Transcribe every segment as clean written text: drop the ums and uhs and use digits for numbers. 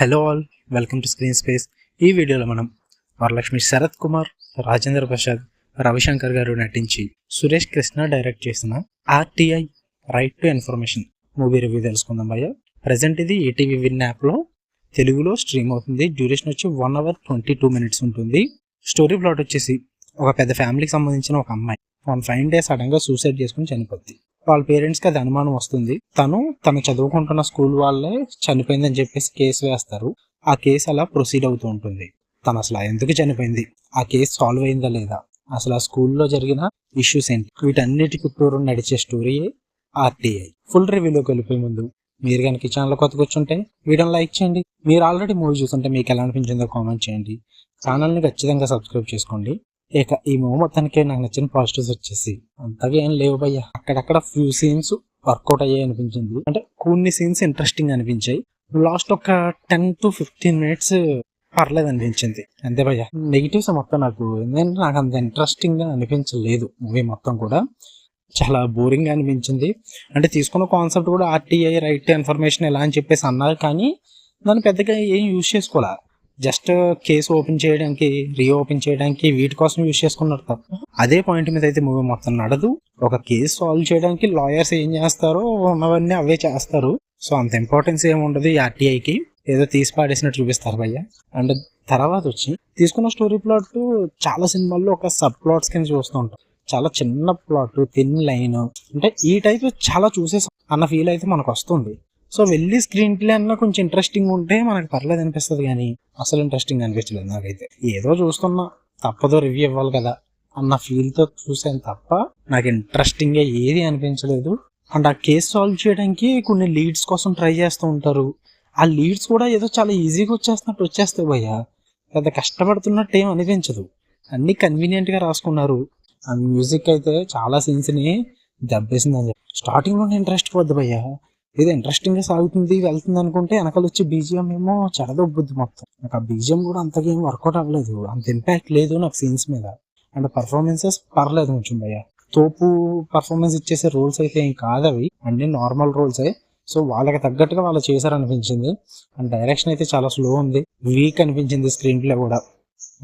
Hello all, welcome to screen space. ఈ వీడియోలో మనం వరలక్ష్మి శరత్ కుమార్, రాజేంద్ర ప్రసాద్, రవిశంకర్ గారు నటించి సురేష్ కృష్ణ డైరెక్ట్ చేసిన RTI right to information movie review తెలుసుకుందాం భయ్య. ప్రజెంట్ ఇది ఈటీవీ విన్ యాప్లో తెలుగులో స్ట్రీమ్ అవుతుంది. డ్యూరేషన్ వచ్చి 1 hour 22 minutes ఉంటుంది. స్టోరీ ప్లాట్ వచ్చేసి ఒక పెద్ద ఫ్యామిలీకి సంబంధించిన ఒక అమ్మాయి వన్ ఫైన్ డే సడన్ గా సూసైడ్ చేసుకుని చనిపోద్ది. వాళ్ళ పేరెంట్స్కి అది అనుమానం వస్తుంది. తను చదువుకుంటున్న స్కూల్ వాళ్ళే చనిపోయిందని చెప్పేసి కేసు వేస్తారు. ఆ కేసు అలా ప్రొసీడ్ అవుతూ ఉంటుంది. తను అసలు ఎందుకు చనిపోయింది, ఆ కేసు సాల్వ్ అయిందా లేదా, అసలు ఆ స్కూల్లో జరిగిన ఇష్యూస్ ఏంటి, వీటన్నిటి చుట్టూరు నడిచే స్టోరీ ఆర్టీఐ. ఫుల్ రివ్యూలోకి వెళ్ళిపోయే ముందు మీరు కనుక ఈ ఛానల్ కొత్తగా వచ్చుంటే వీడియోని లైక్ చేయండి. మీరు ఆల్రెడీ మూవీ చూస్తుంటే మీకు ఎలా అనిపించిందో కామెంట్ చేయండి. ఛానల్ని ఖచ్చితంగా సబ్స్క్రైబ్ చేసుకోండి. ఇక ఈ మూవీ మొత్తానికి నాకు నచ్చిన పాజిటివ్స్ వచ్చేసి అంతగా ఏం లేవు భయ్య. అక్కడక్కడ ఫ్యూ సీన్స్ వర్కౌట్ అయ్యాయి అనిపించింది. అంటే కొన్ని సీన్స్ ఇంట్రెస్టింగ్ అనిపించాయి. లాస్ట్ ఒక 10 to 15 minutes పర్లేదు అనిపించింది అంతే భయ్య. నెగిటివ్స్ మొత్తం నాకు ఎందుకంటే నాకు అంత ఇంట్రెస్టింగ్ గా అనిపించలేదు. మూవీ మొత్తం కూడా చాలా బోరింగ్ గా అనిపించింది. అంటే తీసుకున్న కాన్సెప్ట్ కూడా ఆర్టీఐ రైట్ ఇన్ఫర్మేషన్ ఎలా అని చెప్పేసి అన్నారు, కానీ దాన్ని పెద్దగా ఏం యూజ్ చేసుకోవాలా. జస్ట్ కేసు ఓపెన్ చేయడానికి, రీఓపెన్ చేయడానికి వీటి కోసం యూజ్ చేసుకున్నారు తప్ప అదే పాయింట్ మీద అయితే మూవీ మొత్తం నడదు. ఒక కేసు సాల్వ్ చేయడానికి లాయర్స్ ఏం చేస్తారో ఉన్నవన్నీ అవే చేస్తారు. సో అంత ఇంపార్టెన్స్ ఏమి ఉండదు ఈ ఆర్టీఐకి. ఏదో తీసి పాడేసినట్టు చూపిస్తారు భయ్య. అండ్ తర్వాత వచ్చి తీసుకున్న స్టోరీ ప్లాట్ చాలా సినిమాల్లో ఒక సబ్ ప్లాట్స్ కింద చూస్తూ ఉంటాం. చాలా చిన్న ప్లాట్, థిన్ లైన్, అంటే ఈ టైప్ చాలా చూసేసాం అన్న ఫీల్ అయితే మనకు వస్తుంది. సో వెళ్ళి స్క్రీన్ ప్లే అన్న కొంచెం ఇంట్రెస్టింగ్ ఉంటే మనకు పర్లేదు అనిపిస్తుంది, కానీ అసలు ఇంట్రెస్టింగ్ అనిపించలేదు నాకైతే. ఏదో చూస్తున్నా, తప్పదో రివ్యూ ఇవ్వాలి కదా అన్న ఫీల్తో చూసాను తప్ప నాకు ఇంట్రెస్టింగ్గా ఏది అనిపించలేదు. అండ్ ఆ కేసు సాల్వ్ చేయడానికి కొన్ని లీడ్స్ కోసం ట్రై చేస్తూ ఉంటారు. ఆ లీడ్స్ కూడా ఏదో చాలా ఈజీగా వచ్చేస్తాయి భయ్య. పెద్ద కష్టపడుతున్నట్టు ఏం అనిపించదు. అన్నీ కన్వీనియంట్గా రాసుకున్నారు. ఆ మ్యూజిక్ అయితే చాలా సీన్స్ని దెబ్బేసిందని చెప్పి స్టార్టింగ్లోనే ఇంట్రెస్ట్ పోద్ది భయ్య. ఏదో ఇంట్రెస్టింగ్గా సాగుతుంది వెళ్తుంది అనుకుంటే వెనకాల వచ్చి బీజిఎం ఏమో చెడదొబ్బుద్ది మొత్తం. నాకు ఆ బీజిఎం కూడా అంతగా ఏం వర్కౌట్ అవ్వలేదు, అంత ఇంపాక్ట్ లేదు నాకు సీన్స్ మీద. అండ్ పర్ఫార్మెన్సెస్ పర్లేదు కొంచెం భయ్య. తోపు పర్ఫార్మెన్స్ ఇచ్చేసే రోల్స్ అయితే ఏం కాదు అవి, అన్ని నార్మల్ రోల్సే. సో వాళ్ళకి తగ్గట్టుగా వాళ్ళు చేశారనిపించింది. అండ్ డైరెక్షన్ అయితే చాలా స్లో ఉంది, వీక్ అనిపించింది. స్క్రీన్ ప్లే కూడా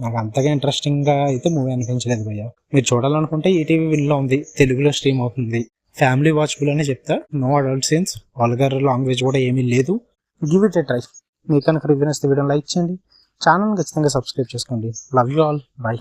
నాకు అంతగా ఇంట్రెస్టింగ్గా అయితే మూవీ అనిపించలేదు భయ్య. మీరు చూడాలనుకుంటే ఈటీవీ విన్లో ఉంది, తెలుగులో స్ట్రీమ్ అవుతుంది. ఫ్యామిలీ వాచబుల్ అనే చెప్తా. No adult scenes, vulgar language కూడా ఏమీ లేదు. Give it a try. మీకు కనుక రివ్యూ నచ్చితే వీడియోని లైక్ చేయండి. ఛానల్ ఖచ్చితంగా సబ్స్క్రైబ్ చేసుకోండి. Love you all, by.